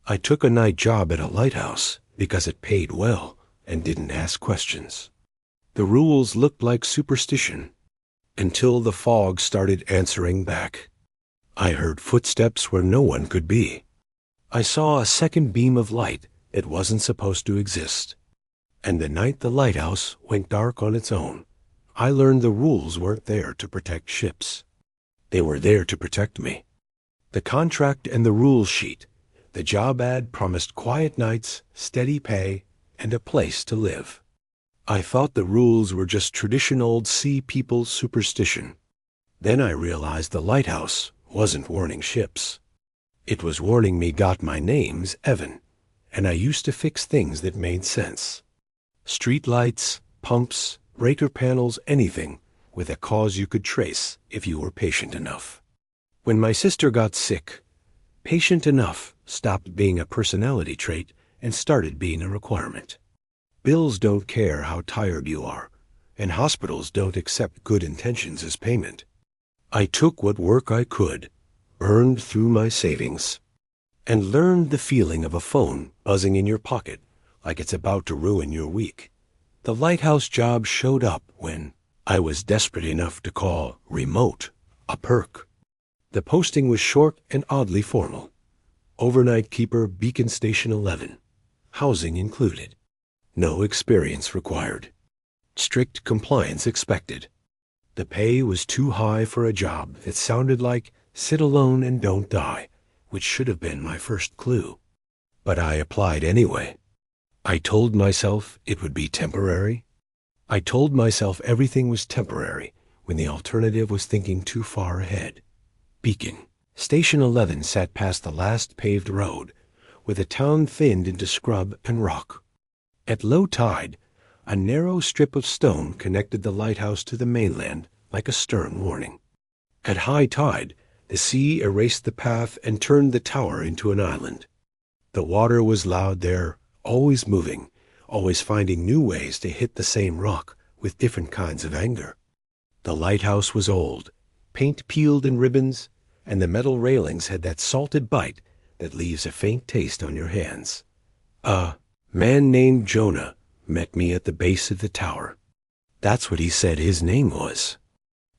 I took a night job at a lighthouse because it paid well and didn't ask questions. The rules looked like superstition until the fog started answering back. I heard footsteps where no one could be. I saw a second beam of light that wasn't supposed to exist. And the night the lighthouse went dark on its own, I learned the rules weren't there to protect ships. They were there to protect me. The contract and the rule sheet, the job ad promised quiet nights, steady pay, and a place to live. I thought the rules were just traditional old sea people's superstition. Then I realized the lighthouse wasn't warning ships. It was warning me got my name's Evan, and I used to fix things that made sense. Street lights, pumps, breaker panels, anything with a cause you could trace if you were patient enough. When my sister got sick, patient enough stopped being a personality trait and started being a requirement. Bills don't care how tired you are, and hospitals don't accept good intentions as payment. I took what work I could, earned through my savings, and learned the feeling of a phone buzzing in your pocket like it's about to ruin your week. The lighthouse job showed up when I was desperate enough to call remote a perk. The posting was short and oddly formal. Overnight keeper, Beacon Station 11. Housing included. No experience required. Strict compliance expected. The pay was too high for a job that sounded like sit alone and don't die, which should have been my first clue. But I applied anyway. I told myself it would be temporary. I told myself everything was temporary when the alternative was thinking too far ahead. Beacon. Station 11 sat past the last paved road, with a town thinned into scrub and rock. At low tide, a narrow strip of stone connected the lighthouse to the mainland like a stern warning. At high tide, the sea erased the path and turned the tower into an island. The water was loud there, always moving, always finding new ways to hit the same rock with different kinds of anger. The lighthouse was old, paint peeled in ribbons, and the metal railings had that salted bite that leaves a faint taste on your hands. A man named Jonah met me at the base of the tower. That's what he said his name was.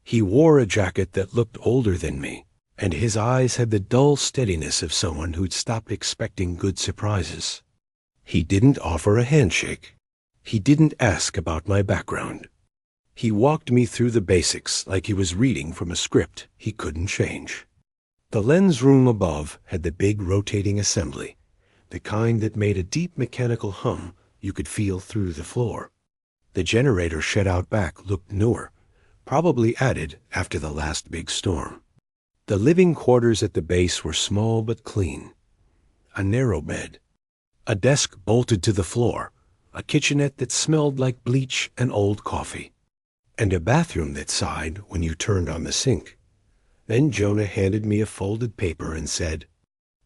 He wore a jacket that looked older than me, and his eyes had the dull steadiness of someone who'd stopped expecting good surprises. He didn't offer a handshake. He didn't ask about my background. He walked me through the basics like he was reading from a script he couldn't change. The lens room above had the big rotating assembly, the kind that made a deep mechanical hum you could feel through the floor. The generator shed out back looked newer, probably added after the last big storm. The living quarters at the base were small but clean. A narrow bed, a desk bolted to the floor, a kitchenette that smelled like bleach and old coffee, and a bathroom that sighed when you turned on the sink. Then Jonah handed me a folded paper and said,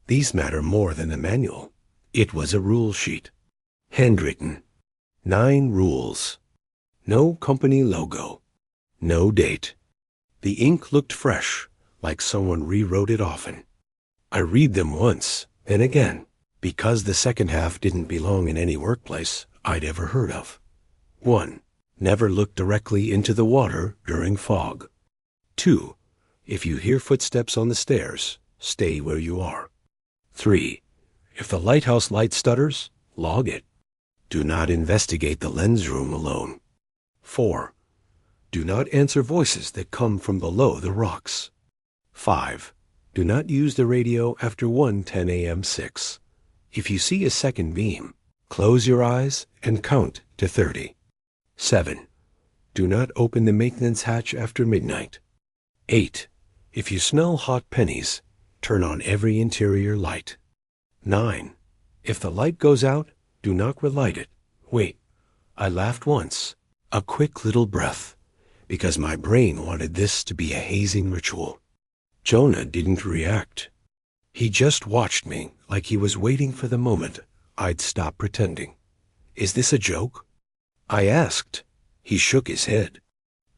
"These matter more than a manual." It was a rule sheet. Handwritten. 9 rules. No company logo. No date. The ink looked fresh, like someone rewrote it often. I read them once, then again, because the second half didn't belong in any workplace I'd ever heard of. 1. Never look directly into the water during fog. 2. If you hear footsteps on the stairs, stay where you are. 3. If the lighthouse light stutters, log it. Do not investigate the lens room alone. 4. Do not answer voices that come from below the rocks. 5. Do not use the radio after 1:10 a.m. 6. If you see a second beam, close your eyes and count to 30. 7. Do not open the maintenance hatch after midnight. 8. If you smell hot pennies, turn on every interior light. 9. If the light goes out, do not relight it. Wait. I laughed once, a quick little breath, because my brain wanted this to be a hazing ritual. Jonah didn't react. He just watched me like he was waiting for the moment I'd stop pretending. Is this a joke? I asked. He shook his head.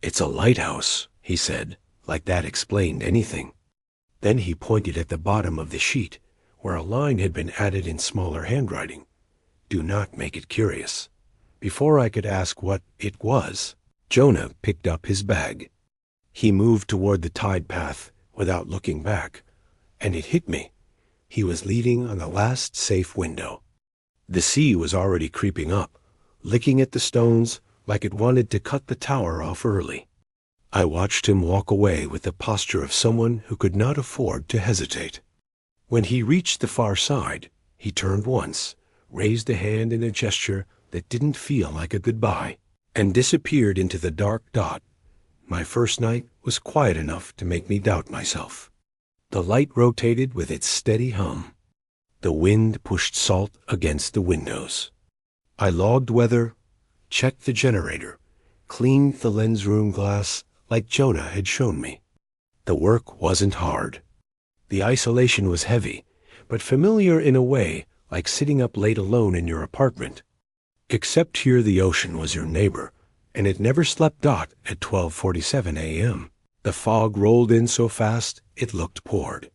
It's a lighthouse, he said, like that explained anything. Then he pointed at the bottom of the sheet, where a line had been added in smaller handwriting. Do not make it curious. Before I could ask what it was, Jonah picked up his bag. He moved toward the tide path without looking back, and it hit me. He was leaning on the last safe window. The sea was already creeping up, licking at the stones like it wanted to cut the tower off early. I watched him walk away with the posture of someone who could not afford to hesitate. When he reached the far side, he turned once, raised a hand in a gesture that didn't feel like a goodbye, and disappeared into the dark dot. My first night was quiet enough to make me doubt myself. The light rotated with its steady hum. The wind pushed salt against the windows. I logged weather, checked the generator, cleaned the lens room glass like Jonah had shown me. The work wasn't hard. The isolation was heavy, but familiar in a way, like sitting up late alone in your apartment. Except here the ocean was your neighbor, and it never slept at 12:47 a.m. The fog rolled in so fast it looked poured.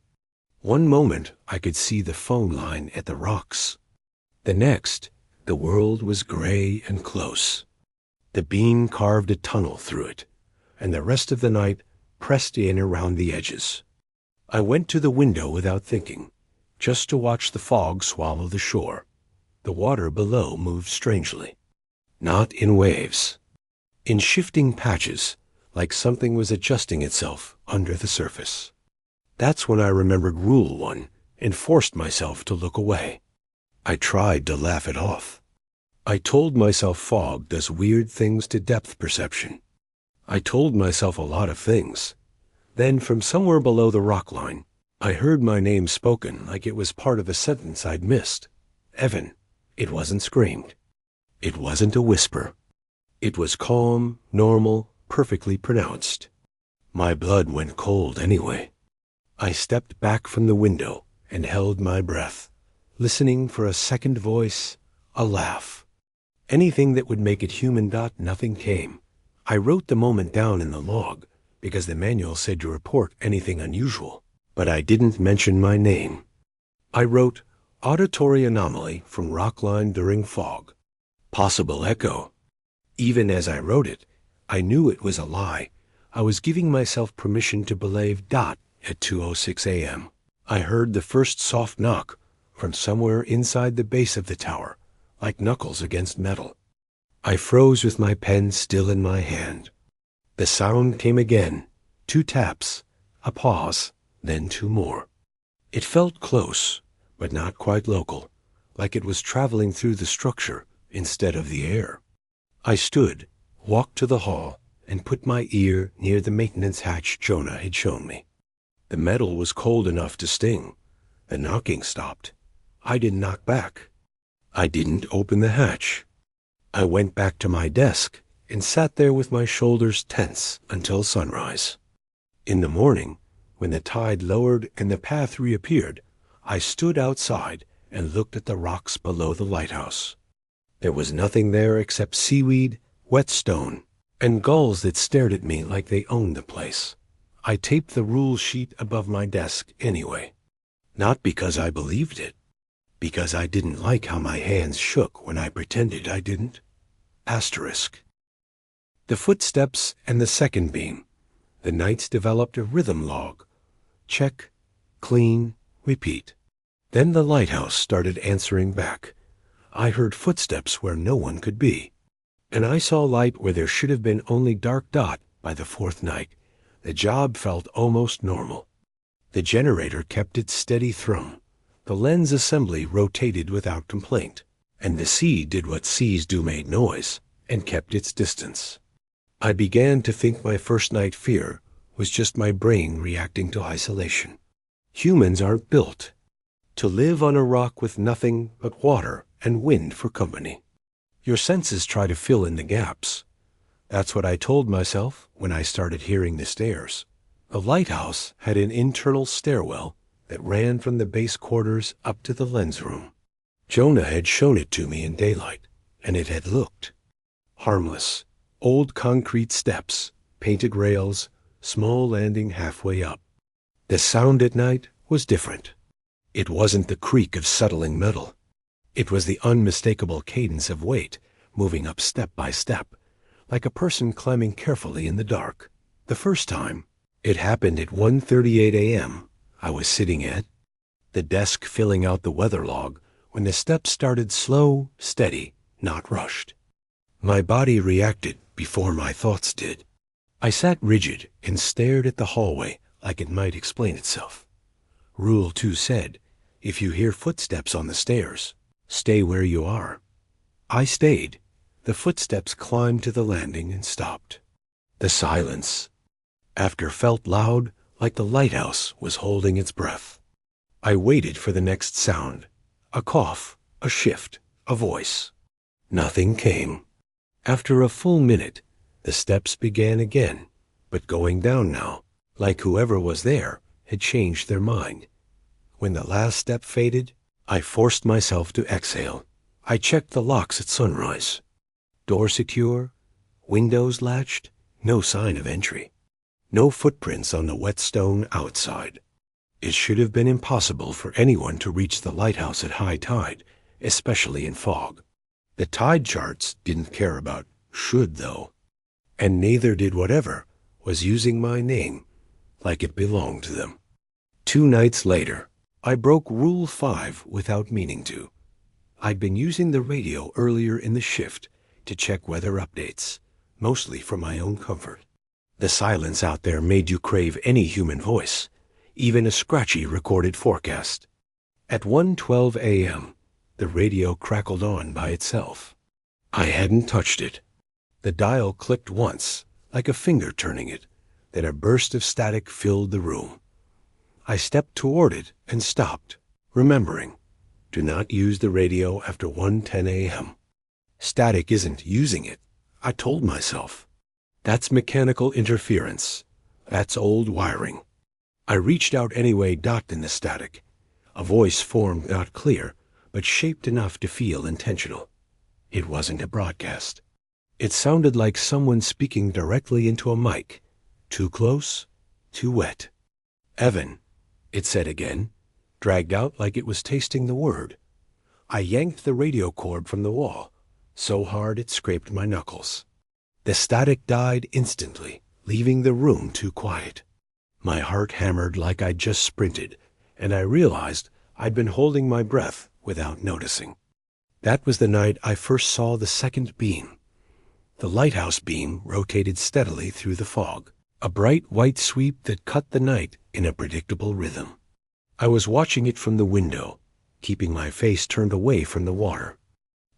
One moment I could see the phone line at the rocks. The next, the world was gray and close. The beam carved a tunnel through it, and the rest of the night pressed in around the edges. I went to the window without thinking, just to watch the fog swallow the shore. The water below moved strangely. Not in waves. In shifting patches, like something was adjusting itself under the surface. That's when I remembered Rule 1 and forced myself to look away. I tried to laugh it off. I told myself fog does weird things to depth perception. I told myself a lot of things. Then, from somewhere below the rock line, I heard my name spoken like it was part of a sentence I'd missed. Evan. It wasn't screamed. It wasn't a whisper. It was calm, normal, perfectly pronounced. My blood went cold anyway. I stepped back from the window and held my breath, listening for a second voice, a laugh. Anything that would make it human. Nothing came. I wrote the moment down in the log because the manual said to report anything unusual, but I didn't mention my name. I wrote, auditory anomaly from rock line during fog. Possible echo. Even as I wrote it, I knew it was a lie. I was giving myself permission to believe. At 2:06 a.m., I heard the first soft knock from somewhere inside the base of the tower, like knuckles against metal. I froze with my pen still in my hand. The sound came again, 2 taps, a pause, then 2 more. It felt close, but not quite local, like it was traveling through the structure instead of the air. I stood, walked to the hall, and put my ear near the maintenance hatch Jonah had shown me. The metal was cold enough to sting. The knocking stopped. I didn't knock back. I didn't open the hatch. I went back to my desk and sat there with my shoulders tense until sunrise. In the morning, when the tide lowered and the path reappeared, I stood outside and looked at the rocks below the lighthouse. There was nothing there except seaweed, wet stone, and gulls that stared at me like they owned the place. I taped the rule sheet above my desk anyway. Not because I believed it, because I didn't like how my hands shook when I pretended I didn't. Asterisk. The footsteps and the second beam. The nights developed a rhythm log. Check, clean, repeat. Then the lighthouse started answering back. I heard footsteps where no one could be. And I saw light where there should have been only dark dot by the 4th night. The job felt almost normal. The generator kept its steady thrum. The lens assembly rotated without complaint. And the sea did what seas do, made noise, and kept its distance. I began to think my first night fear was just my brain reacting to isolation. Humans aren't built to live on a rock with nothing but water and wind for company. Your senses try to fill in the gaps. That's what I told myself when I started hearing the stairs. The lighthouse had an internal stairwell that ran from the base quarters up to the lens room. Jonah had shown it to me in daylight, and it had looked harmless. Old concrete steps, painted rails, small landing halfway up. The sound at night was different. It wasn't the creak of settling metal. It was the unmistakable cadence of weight, moving up step by step, like a person climbing carefully in the dark. The first time, it happened at 1:38 a.m. I was sitting at the desk filling out the weather log when the steps started slow, steady, not rushed. My body reacted before my thoughts did. I sat rigid and stared at the hallway like it might explain itself. Rule 2 said, if you hear footsteps on the stairs, stay where you are. I stayed. The footsteps climbed to the landing and stopped. The silence, after, felt loud, like the lighthouse was holding its breath. I waited for the next sound. A cough, a shift, a voice. Nothing came. After a full minute, the steps began again, but going down now, like whoever was there had changed their mind. When the last step faded, I forced myself to exhale. I checked the locks at sunrise. Door secure, windows latched, no sign of entry. No footprints on the wet stone outside. It should have been impossible for anyone to reach the lighthouse at high tide, especially in fog. The tide charts didn't care about should, though. And neither did whatever was using my name like it belonged to them. 2 nights later, I broke Rule 5 without meaning to. I'd been using the radio earlier in the shift to check weather updates, mostly for my own comfort. The silence out there made you crave any human voice, even a scratchy recorded forecast. At 1:12 a.m., the radio crackled on by itself. I hadn't touched it. The dial clicked once, like a finger turning it, then a burst of static filled the room. I stepped toward it and stopped, remembering, do not use the radio after 1:10 a.m. Static isn't using it, I told myself. That's mechanical interference. That's old wiring. I reached out anyway, docked in the static. A voice formed not clear, but shaped enough to feel intentional. It wasn't a broadcast. It sounded like someone speaking directly into a mic. Too close, too wet. Evan, it said again, dragged out like it was tasting the word. I yanked the radio cord from the wall, so hard it scraped my knuckles. The static died instantly, leaving the room too quiet. My heart hammered like I'd just sprinted, and I realized I'd been holding my breath without noticing. That was the night I first saw the second beam. The lighthouse beam rotated steadily through the fog, a bright white sweep that cut the night in a predictable rhythm. I was watching it from the window, keeping my face turned away from the water.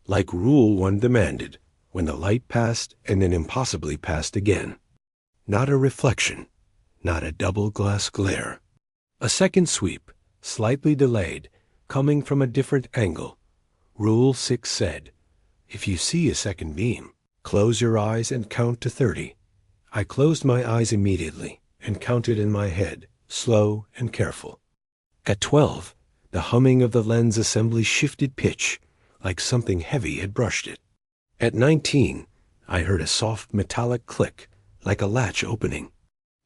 Like Rule 1 demanded, when the light passed and then impossibly passed again. Not a reflection, not a double glass glare. A second sweep, slightly delayed, coming from a different angle. Rule 6 said, if you see a second beam, close your eyes and count to 30. I closed my eyes immediately and counted in my head, slow and careful. At 12, the humming of the lens assembly shifted pitch, like something heavy had brushed it. At 19, I heard a soft metallic click, like a latch opening.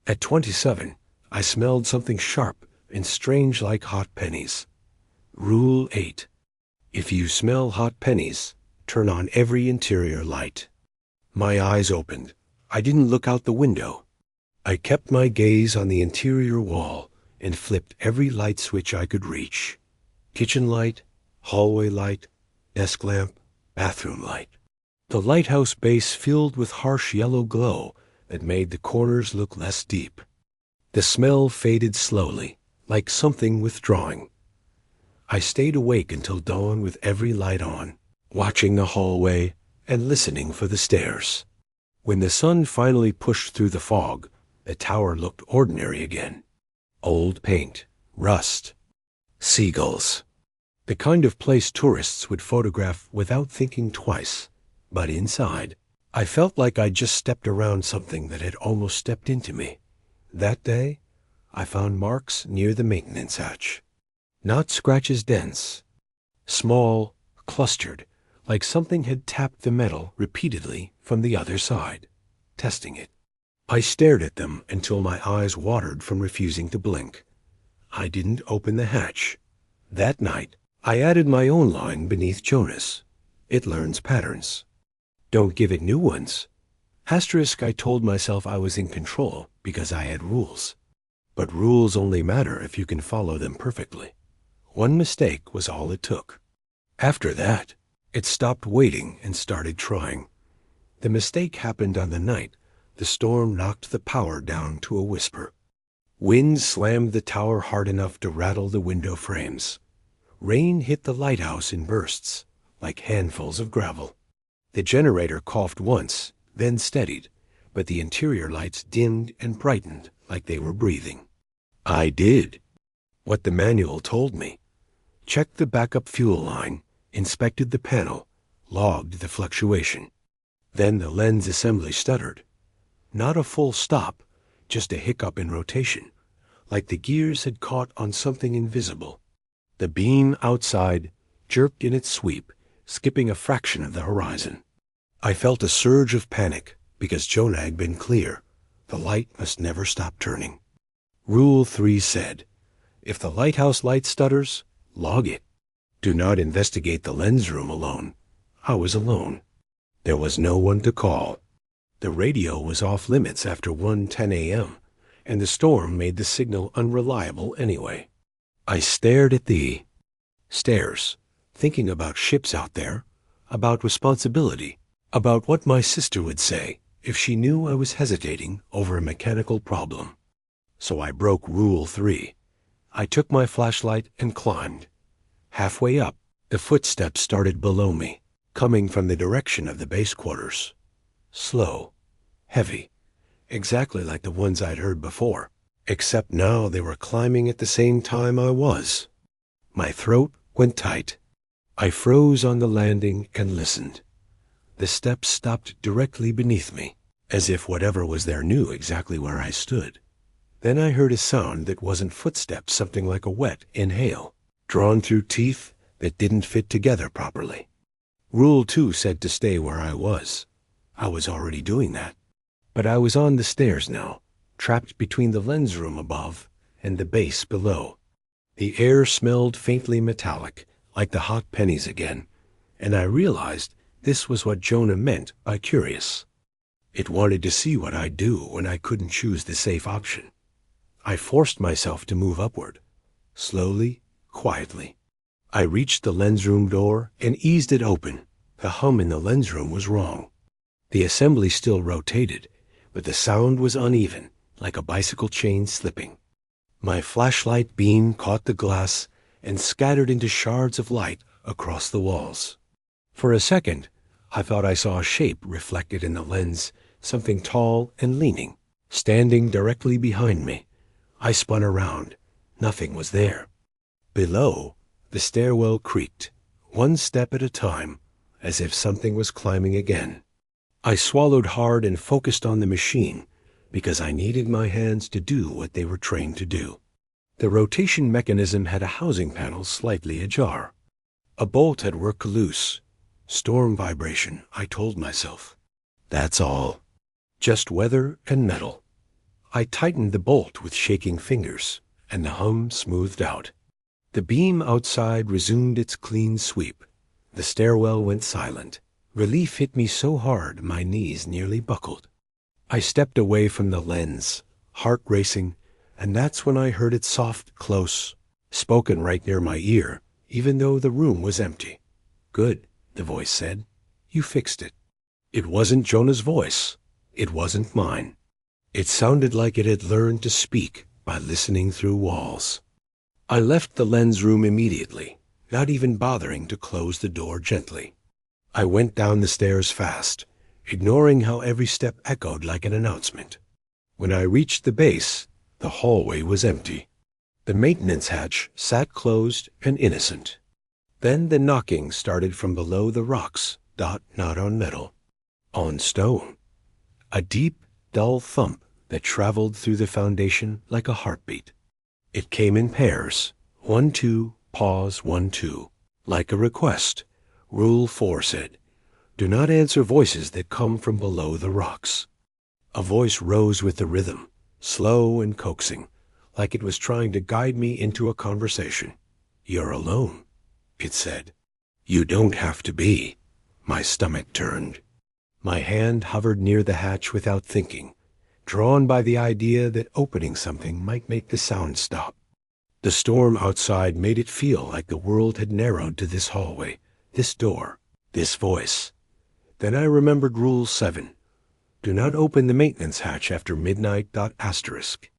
At 27, I smelled something sharp and strange like hot pennies. Rule 8. If you smell hot pennies, turn on every interior light. My eyes opened. I didn't look out the window. I kept my gaze on the interior wall and flipped every light switch I could reach. Kitchen light, hallway light, desk lamp, bathroom light. The lighthouse base filled with harsh yellow glow that made the corners look less deep. The smell faded slowly, like something withdrawing. I stayed awake until dawn with every light on, watching the hallway and listening for the stairs. When the sun finally pushed through the fog, the tower looked ordinary again. Old paint, rust, seagulls. The kind of place tourists would photograph without thinking twice. But inside, I felt like I'd just stepped around something that had almost stepped into me. That day, I found marks near the maintenance hatch. Not scratches dense. Small, clustered, like something had tapped the metal repeatedly from the other side, testing it. I stared at them until my eyes watered from refusing to blink. I didn't open the hatch. That night, I added my own line beneath Jonas. It learns patterns. Don't give it new ones. Asterisk, I told myself I was in control because I had rules. But rules only matter if you can follow them perfectly. One mistake was all it took. After that, it stopped waiting and started trying. The mistake happened on the night the storm knocked the power down to a whisper. Wind slammed the tower hard enough to rattle the window frames. Rain hit the lighthouse in bursts, like handfuls of gravel. The generator coughed once, then steadied, but the interior lights dimmed and brightened like they were breathing. I did what the manual told me. Checked the backup fuel line, inspected the panel, logged the fluctuation. Then the lens assembly stuttered. Not a full stop, just a hiccup in rotation, like the gears had caught on something invisible. The beam outside jerked in its sweep, skipping a fraction of the horizon. I felt a surge of panic because Jonah had been clear. The light must never stop turning. Rule 3 said, if the lighthouse light stutters, log it. Do not investigate the lens room alone. I was alone. There was no one to call. The radio was off limits after 1:10 a.m., and the storm made the signal unreliable anyway. I stared at the stairs, thinking about ships out there, about responsibility, about what my sister would say if she knew I was hesitating over a mechanical problem. So I broke Rule 3. I took my flashlight and climbed. Halfway up, the footsteps started below me, coming from the direction of the base quarters. Slow, heavy, exactly like the ones I'd heard before, except now they were climbing at the same time I was. My throat went tight. I froze on the landing and listened. The steps stopped directly beneath me, as if whatever was there knew exactly where I stood. Then I heard a sound that wasn't footsteps, something like a wet inhale, drawn through teeth that didn't fit together properly. Rule 2 said to stay where I was. I was already doing that. But I was on the stairs now, trapped between the lens room above and the base below. The air smelled faintly metallic, like the hot pennies again, and I realized this was what Jonah meant by curious. It wanted to see what I'd do when I couldn't choose the safe option. I forced myself to move upward, slowly, quietly. I reached the lens room door and eased it open. The hum in the lens room was wrong. The assembly still rotated, but the sound was uneven, like a bicycle chain slipping. My flashlight beam caught the glass and scattered into shards of light across the walls. For a second, I thought I saw a shape reflected in the lens, something tall and leaning, standing directly behind me. I spun around. Nothing was there. Below, the stairwell creaked, one step at a time, as if something was climbing again. I swallowed hard and focused on the machine, because I needed my hands to do what they were trained to do. The rotation mechanism had a housing panel slightly ajar. A bolt had worked loose. Storm vibration, I told myself. That's all. Just weather and metal. I tightened the bolt with shaking fingers, and the hum smoothed out. The beam outside resumed its clean sweep. The stairwell went silent. Relief hit me so hard my knees nearly buckled. I stepped away from the lens, heart racing, and that's when I heard it soft, close, spoken right near my ear, even though the room was empty. Good, the voice said. You fixed it. It wasn't Jonah's voice. It wasn't mine. It sounded like it had learned to speak by listening through walls. I left the lens room immediately, not even bothering to close the door gently. I went down the stairs fast, ignoring how every step echoed like an announcement. When I reached the base, the hallway was empty. The maintenance hatch sat closed and innocent. Then the knocking started from below the rocks, not on metal, on stone. A deep, dull thump that traveled through the foundation like a heartbeat. It came in pairs, 1, 2, pause, 1, 2, like a request. Rule 4 said, do not answer voices that come from below the rocks. A voice rose with the rhythm, slow and coaxing, like it was trying to guide me into a conversation. "You're alone," it said. "You don't have to be." My stomach turned. My hand hovered near the hatch without thinking, drawn by the idea that opening something might make the sound stop. The storm outside made it feel like the world had narrowed to this hallway, this door, this voice. Then I remembered Rule 7. Do not open the maintenance hatch after midnight. Asterisk.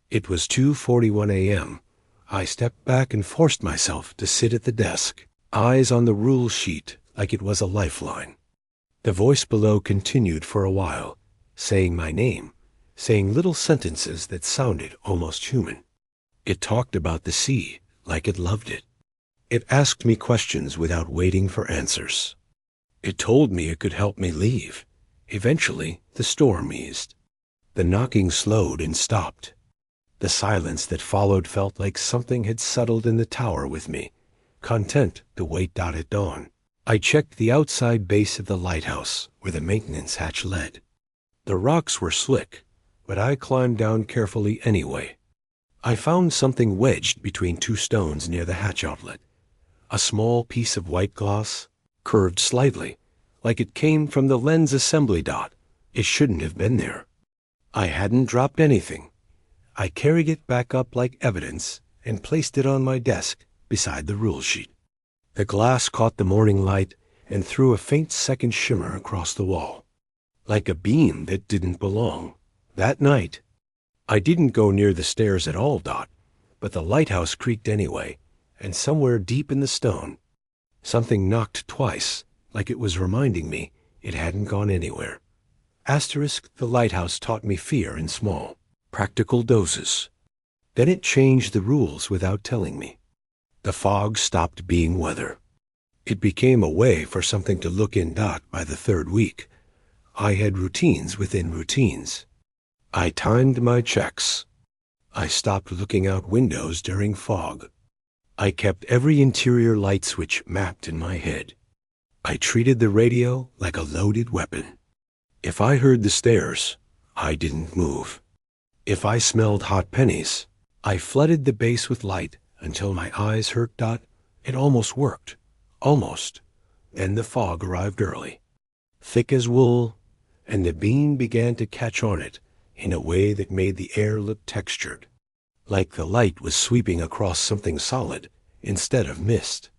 It was 2:41 a.m. I stepped back and forced myself to sit at the desk, eyes on the rule sheet like it was a lifeline. The voice below continued for a while, saying my name, saying little sentences that sounded almost human. It talked about the sea like it loved it. It asked me questions without waiting for answers. It told me it could help me leave. Eventually, the storm eased. The knocking slowed and stopped. The silence that followed felt like something had settled in the tower with me, content to wait at dawn. I checked the outside base of the lighthouse where the maintenance hatch led. The rocks were slick, but I climbed down carefully anyway. I found something wedged between two stones near the hatch outlet. A small piece of white glass, curved slightly, like it came from the lens assembly. It shouldn't have been there. I hadn't dropped anything. I carried it back up like evidence and placed it on my desk beside the rule sheet. The glass caught the morning light and threw a faint second shimmer across the wall, like a beam that didn't belong. That night, I didn't go near the stairs at all. But the lighthouse creaked anyway, and somewhere deep in the stone, something knocked twice, like it was reminding me it hadn't gone anywhere. Asterisk, the lighthouse taught me fear in small, practical doses. Then it changed the rules without telling me. The fog stopped being weather. It became a way for something to look in. By the third week, I had routines within routines. I timed my checks. I stopped looking out windows during fog. I kept every interior light switch mapped in my head. I treated the radio like a loaded weapon. If I heard the stairs, I didn't move. If I smelled hot pennies, I flooded the base with light until my eyes hurt. It almost worked. Almost. Then the fog arrived early, thick as wool, and the beam began to catch on it in a way that made the air look textured, like the light was sweeping across something solid instead of mist.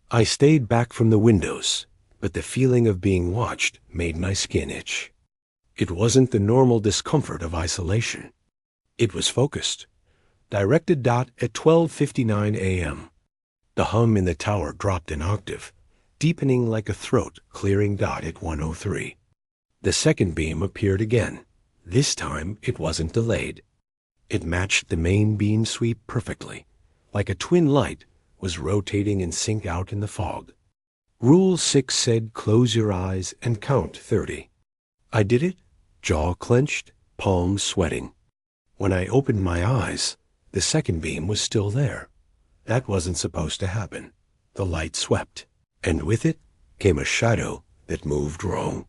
I stayed back from the windows, but the feeling of being watched made my skin itch. It wasn't the normal discomfort of isolation. It was focused, directed. At 12:59 a.m. The hum in the tower dropped an octave, deepening like a throat clearing. At 1:03. The second beam appeared again. This time it wasn't delayed. It matched the main beam sweep perfectly, like a twin light was rotating in sync out in the fog. Rule 6 said close your eyes and count 30. I did it, jaw clenched, palms sweating. When I opened my eyes, the second beam was still there. That wasn't supposed to happen. The light swept, and with it came a shadow that moved wrong.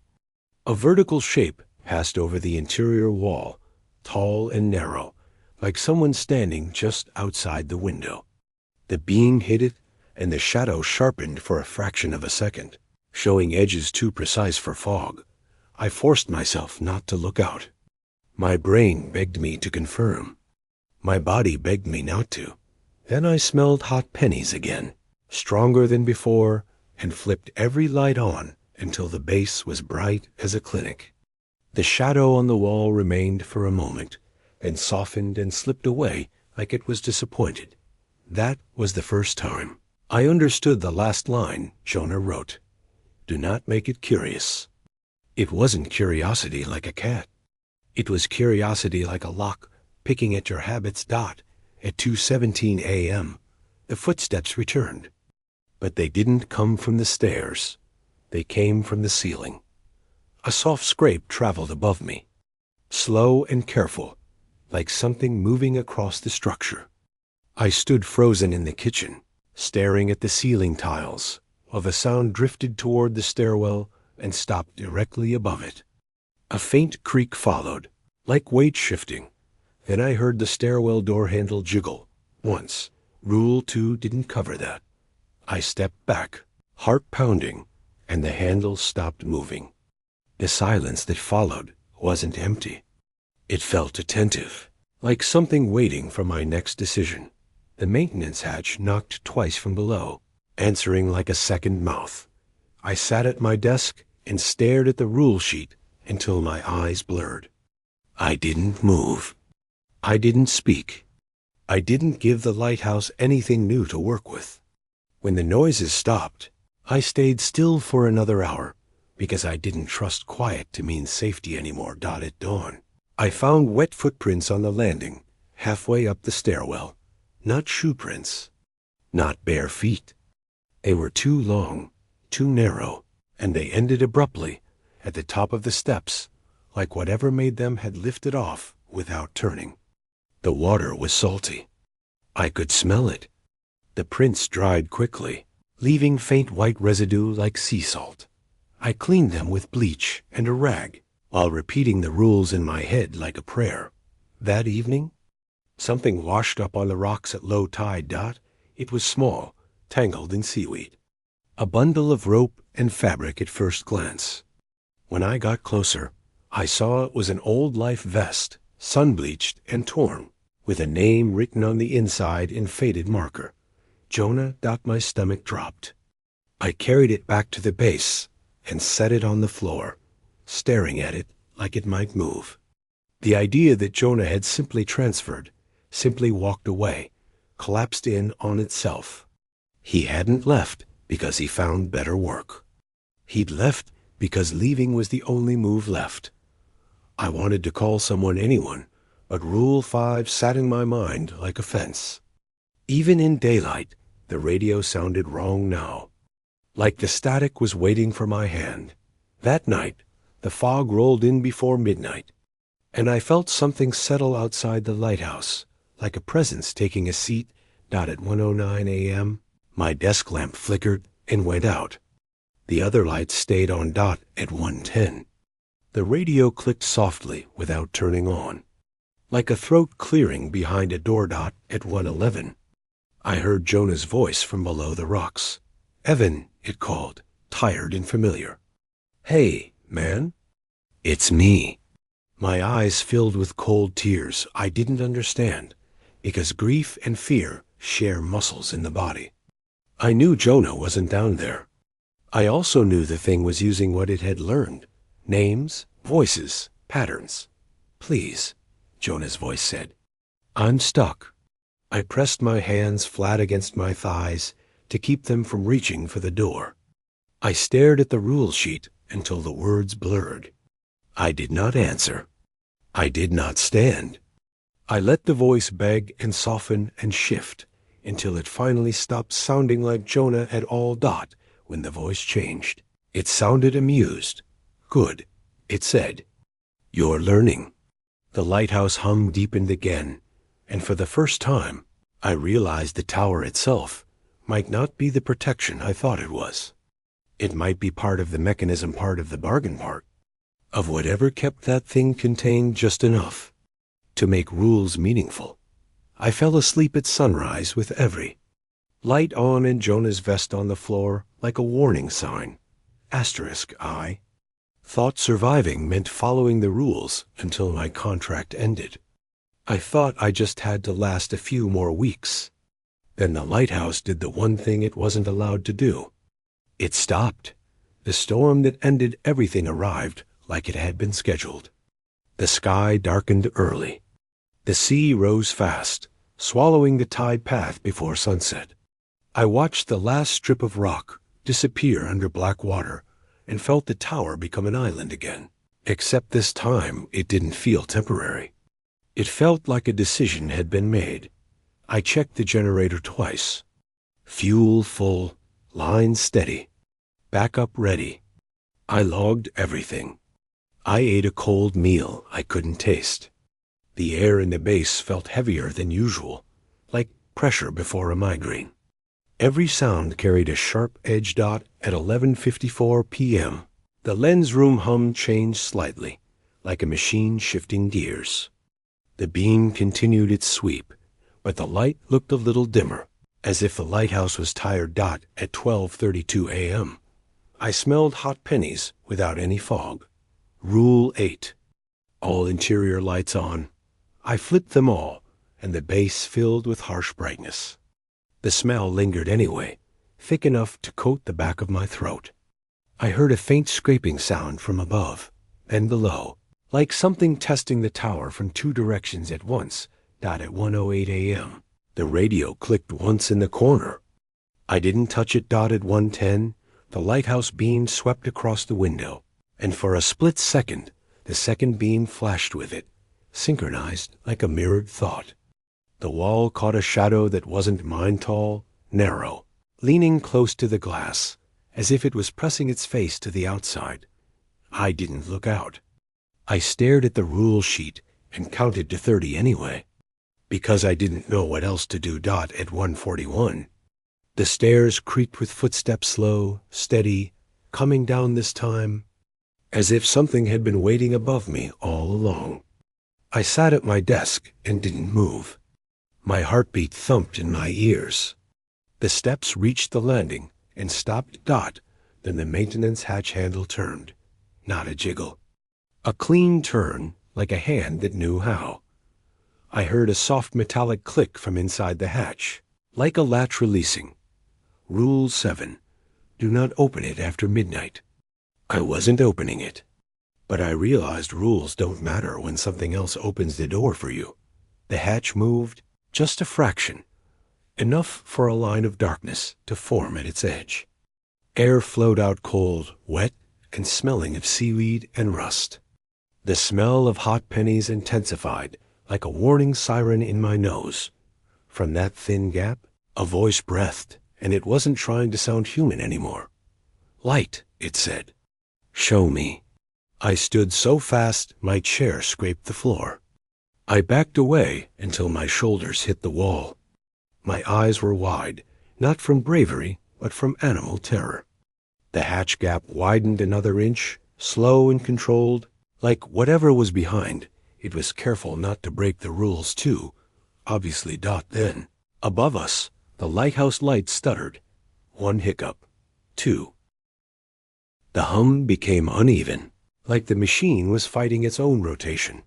A vertical shape passed over the interior wall, tall and narrow, like someone standing just outside the window. The beam hit it, and the shadow sharpened for a fraction of a second, showing edges too precise for fog. I forced myself not to look out. My brain begged me to confirm. My body begged me not to. Then I smelled hot pennies again, stronger than before, and flipped every light on until the base was bright as a clinic. The shadow on the wall remained for a moment, and softened and slipped away like it was disappointed. That was the first time I understood the last line Jonah wrote. Do not make it curious. It wasn't curiosity like a cat. It was curiosity like a lock picking at your habits. At 2:17 a.m., the footsteps returned. But they didn't come from the stairs. They came from the ceiling. A soft scrape traveled above me, slow and careful, like something moving across the structure. I stood frozen in the kitchen, staring at the ceiling tiles, while the sound drifted toward the stairwell and stopped directly above it. A faint creak followed, like weight shifting. Then I heard the stairwell door handle jiggle, once, Rule 2 didn't cover that. I stepped back, heart pounding, and the handle stopped moving. The silence that followed wasn't empty. It felt attentive, like something waiting for my next decision. The maintenance hatch knocked twice from below, answering like a second mouth. I sat at my desk and stared at the rule sheet until my eyes blurred. I didn't move. I didn't speak. I didn't give the lighthouse anything new to work with. When the noises stopped, I stayed still for another hour, because I didn't trust quiet to mean safety anymore. At dawn, I found wet footprints on the landing, halfway up the stairwell. Not shoe prints, not bare feet. They were too long, too narrow, and they ended abruptly at the top of the steps, like whatever made them had lifted off without turning. The water was salty. I could smell it. The prints dried quickly, leaving faint white residue like sea salt. I cleaned them with bleach and a rag, while repeating the rules in my head like a prayer. That evening, something washed up on the rocks at low tide. It was small, tangled in seaweed. A bundle of rope and fabric at first glance. When I got closer, I saw it was an old life vest, sun-bleached and torn, with a name written on the inside in faded marker. Jonah. My stomach dropped. I carried it back to the base and set it on the floor, staring at it like it might move. The idea that Jonah had simply transferred, simply walked away, collapsed in on itself. He hadn't left because he found better work. He'd left because leaving was the only move left. I wanted to call someone, anyone, but Rule 5 sat in my mind like a fence. Even in daylight, the radio sounded wrong now, like the static was waiting for my hand. That night, the fog rolled in before midnight, and I felt something settle outside the lighthouse, like a presence taking a seat. At 1:09 a.m., my desk lamp flickered and went out. The other lights stayed on. At 1:10, the radio clicked softly without turning on, like a throat clearing behind a door. At 1:11, I heard Jonah's voice from below the rocks. "Evan," it called, tired and familiar. "Hey, man." "It's me." My eyes filled with cold tears. I didn't understand, because grief and fear share muscles in the body. I knew Jonah wasn't down there. I also knew the thing was using what it had learned. Names, voices, patterns. "Please," Jonah's voice said. "I'm stuck." I pressed my hands flat against my thighs to keep them from reaching for the door. I stared at the rule sheet until the words blurred. I did not answer. I did not stand. I let the voice beg and soften and shift until it finally stopped sounding like Jonah at all. When the voice changed, it sounded amused. "Good," it said. "You're learning." The lighthouse hum deepened again, and for the first time, I realized the tower itself might not be the protection I thought it was. It might be part of the mechanism, part of the bargain, part of whatever kept that thing contained just enough to make rules meaningful. I fell asleep at sunrise with every light on and Jonah's vest on the floor like a warning sign. I thought surviving meant following the rules until my contract ended. I thought I just had to last a few more weeks. Then the lighthouse did the one thing it wasn't allowed to do. It stopped. The storm that ended everything arrived like it had been scheduled. The sky darkened early. The sea rose fast, swallowing the tide path before sunset. I watched the last strip of rock disappear under black water and felt the tower become an island again. Except this time it didn't feel temporary. It felt like a decision had been made. I checked the generator twice. Fuel full, line steady, backup ready. I logged everything. I ate a cold meal I couldn't taste. The air in the base felt heavier than usual, like pressure before a migraine. Every sound carried a sharp edge. At 11:54 p.m., the lens room hum changed slightly, like a machine shifting gears. The beam continued its sweep, but the light looked a little dimmer. as if the lighthouse was tired. At 12:32 a.m., I smelled hot pennies without any fog. Rule 8. All interior lights on. I flipped them all, and the base filled with harsh brightness. The smell lingered anyway, thick enough to coat the back of my throat. I heard a faint scraping sound from above, then below, like something testing the tower from two directions at once. At 1:08 a.m., the radio clicked once in the corner. I didn't touch it. At 1:10, the lighthouse beam swept across the window, and for a split second, the second beam flashed with it, synchronized like a mirrored thought. The wall caught a shadow that wasn't mine, tall, narrow, leaning close to the glass, as if it was pressing its face to the outside. I didn't look out. I stared at the rule sheet and counted to 30 anyway, because I didn't know what else to do. At 1:41, the stairs creaked with footsteps, slow, steady, coming down this time, as if something had been waiting above me all along. I sat at my desk and didn't move. My heartbeat thumped in my ears. The steps reached the landing and stopped. Then the maintenance hatch handle turned. Not a jiggle. A clean turn, like a hand that knew how. I heard a soft metallic click from inside the hatch, like a latch releasing. Rule 7. Do not open it after midnight. I wasn't opening it, but I realized rules don't matter when something else opens the door for you. The hatch moved, just a fraction, enough for a line of darkness to form at its edge. Air flowed out cold, wet, and smelling of seaweed and rust. The smell of hot pennies intensified, like a warning siren in my nose. From that thin gap, a voice breathed, and it wasn't trying to sound human anymore. Light, it said. Show me. I stood so fast my chair scraped the floor. I backed away until my shoulders hit the wall. My eyes were wide, not from bravery, but from animal terror. The hatch gap widened another inch, slow and controlled, like whatever was behind. It was careful not to break the rules too, obviously. Then, above us, the lighthouse lights stuttered. One hiccup. Two. The hum became uneven, like the machine was fighting its own rotation.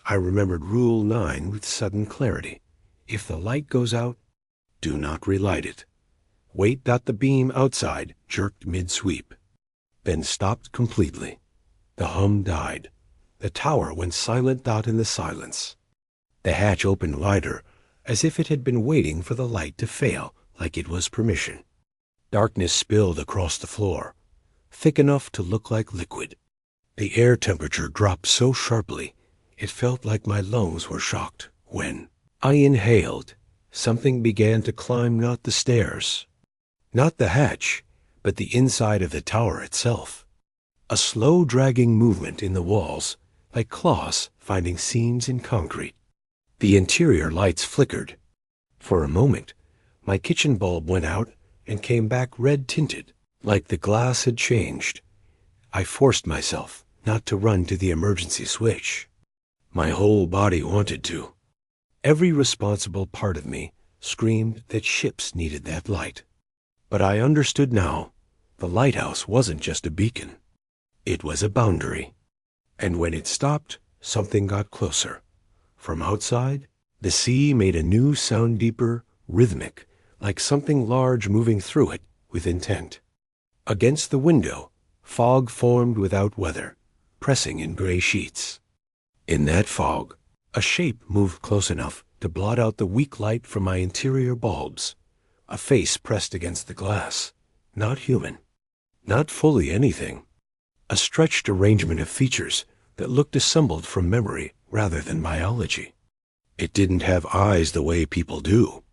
I remembered Rule 9 with sudden clarity. If the light goes out, do not relight it. Wait. The beam outside jerked mid-sweep, then stopped completely. The hum died. The tower went silent. In the silence, the hatch opened wider, as if it had been waiting for the light to fail, like it was permission. Darkness spilled across the floor, thick enough to look like liquid. The air temperature dropped so sharply, it felt like my lungs were shocked. When I inhaled, something began to climb, not the stairs, not the hatch, but the inside of the tower itself. A slow dragging movement in the walls, like claws finding seams in concrete. The interior lights flickered. For a moment, my kitchen bulb went out and came back red-tinted, like the glass had changed. I forced myself not to run to the emergency switch. My whole body wanted to. Every responsible part of me screamed that ships needed that light. But I understood now, the lighthouse wasn't just a beacon. It was a boundary. And when it stopped, something got closer. From outside, the sea made a new sound, deeper, rhythmic, like something large moving through it with intent. Against the window, fog formed without weather, pressing in gray sheets. In that fog, a shape moved close enough to blot out the weak light from my interior bulbs. A face pressed against the glass, not human, not fully anything. A stretched arrangement of features that looked assembled from memory rather than biology. It didn't have eyes the way people do.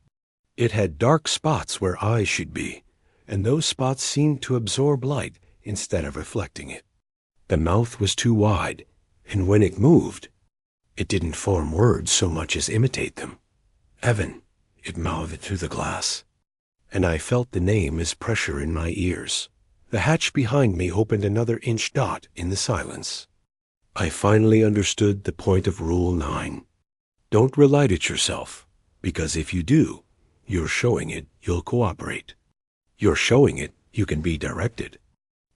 It had dark spots where eyes should be, and those spots seemed to absorb light instead of reflecting it. The mouth was too wide, and when it moved, it didn't form words so much as imitate them. Evan, it mouthed through the glass, and I felt the name as pressure in my ears. The hatch behind me opened another inch. In the silence, I finally understood the point of Rule 9. Don't relight it yourself, because if you do, You're showing it, you'll cooperate. You're showing it, you can be directed.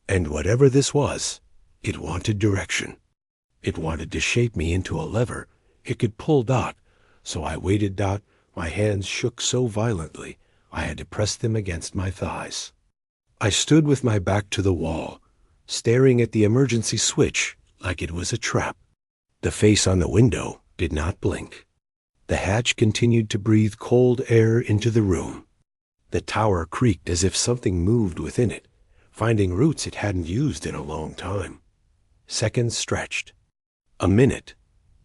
And whatever this was, it wanted direction. It wanted to shape me into a lever it could pull. So I waited. My hands shook so violently I had to press them against my thighs. I stood with my back to the wall, staring at the emergency switch like it was a trap. The face on the window did not blink. The hatch continued to breathe cold air into the room. The tower creaked as if something moved within it, finding roots it hadn't used in a long time. Seconds stretched. A minute.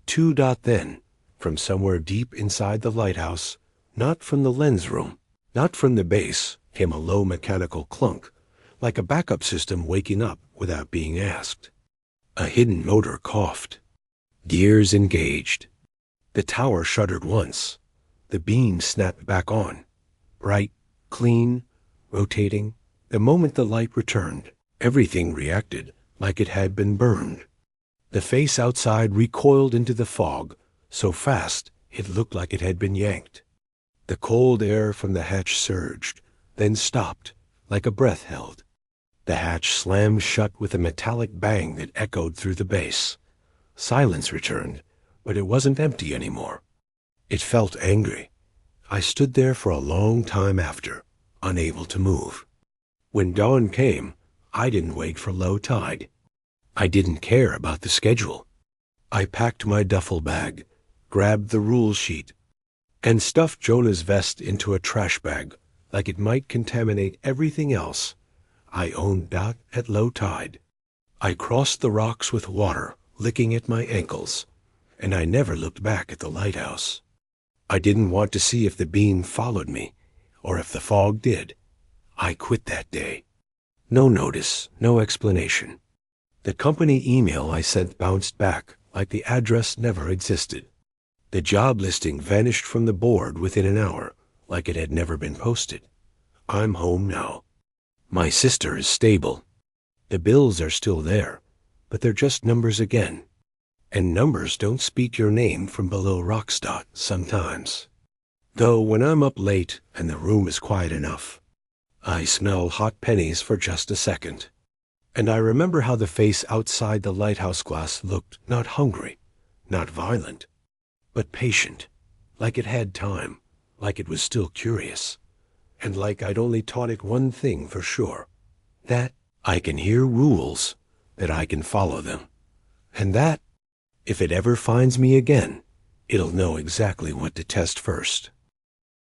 2. Then, from somewhere deep inside the lighthouse, not from the lens room, not from the base, came a low mechanical clunk, like a backup system waking up without being asked. A hidden motor coughed. Gears engaged. The tower shuddered once. The beam snapped back on. Bright, clean, rotating. The moment the light returned, everything reacted like it had been burned. The face outside recoiled into the fog, so fast it looked like it had been yanked. The cold air from the hatch surged, then stopped, like a breath held. The hatch slammed shut with a metallic bang that echoed through the base. Silence returned, but it wasn't empty anymore. It felt angry. I stood there for a long time after, unable to move. When dawn came, I didn't wait for low tide. I didn't care about the schedule. I packed my duffel bag, grabbed the rule sheet, and stuffed Jonah's vest into a trash bag like it might contaminate everything else I owned. At low tide, I crossed the rocks with water licking at my ankles, and I never looked back at the lighthouse. I didn't want to see if the beam followed me, or if the fog did. I quit that day. No notice, no explanation. The company email I sent bounced back like the address never existed. The job listing vanished from the board within an hour, like it had never been posted. I'm home now. My sister is stable. The bills are still there, but they're just numbers again. And numbers don't speak your name from below rocks. Sometimes. Though when I'm up late and the room is quiet enough, I smell hot pennies for just a second. And I remember how the face outside the lighthouse glass looked not hungry, not violent, but patient, like it had time, like it was still curious, and like I'd only taught it one thing for sure, that I can hear rules, that I can follow them, and that, if it ever finds me again, it'll know exactly what to test first.